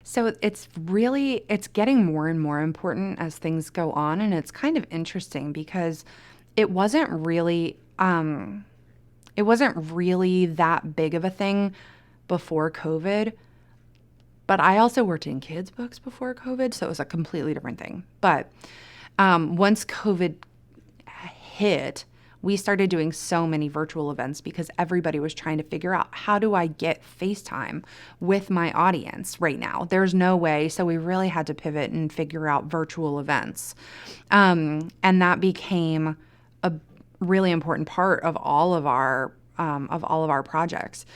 So it's getting more and more important as things go on. And it's kind of interesting because it wasn't really, it wasn't really that big of a thing before COVID. But I also worked in kids' books before COVID, so it was a completely different thing. But once COVID hit, we started doing so many virtual events because everybody was trying to figure out, how do I get FaceTime with my audience right now? There's no way. So we really had to pivot and figure out virtual events. And that became a really important part of all of our projects.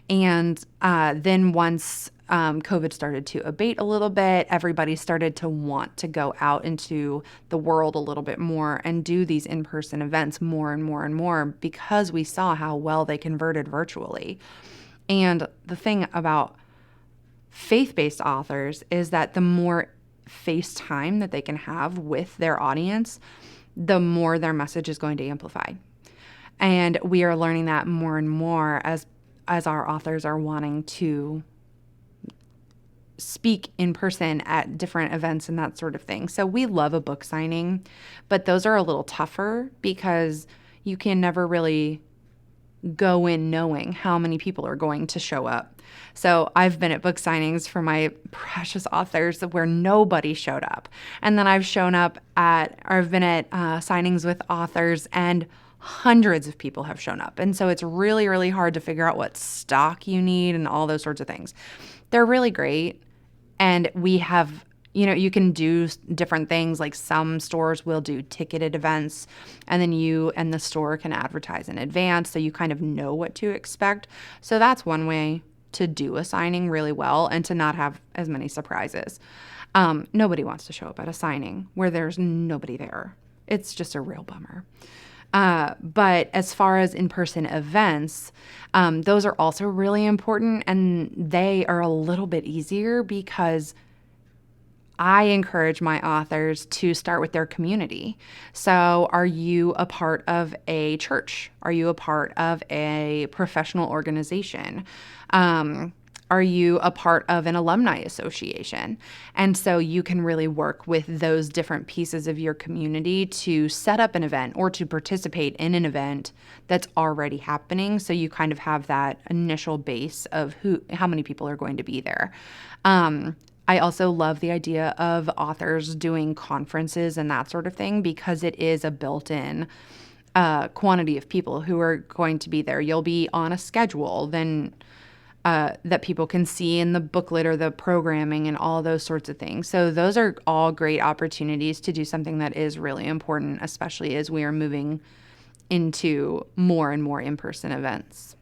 And then once COVID started to abate a little bit, everybody started to want to go out into the world a little bit more and do these in-person events more and more and more because we saw how well they converted virtually. And the thing about faith-based authors is that the more face time that they can have with their audience, the more their message is going to amplify. And we are learning that more and more as our authors are wanting to speak in person at different events and that sort of thing. So we love a book signing, but those are a little tougher because you can never really go in knowing how many people are going to show up. So I've been at book signings for my precious authors where nobody showed up. And then I've been at signings with authors and hundreds of people have shown up. And so it's really, really hard to figure out what stock you need and all those sorts of things. They're really great. And we have, you can do different things. Like some stores will do ticketed events, and then you and the store can advertise in advance so you kind of know what to expect. So that's one way to do a signing really well and to not have as many surprises. Nobody wants to show up at a signing where there's nobody there. It's just a real bummer. But as far as in-person events, those are also really important, and they are a little bit easier because I encourage my authors to start with their community. So are you a part of a church? Are you a part of a professional organization? Are you a part of an alumni association? And so you can really work with those different pieces of your community to set up an event or to participate in an event that's already happening. So you kind of have that initial base of how many people are going to be there. I also love the idea of authors doing conferences and that sort of thing because it is a built-in quantity of people who are going to be there. You'll be on a schedule that people can see in the booklet or the programming and all those sorts of things. So those are all great opportunities to do something that is really important, especially as we are moving into more and more in-person events.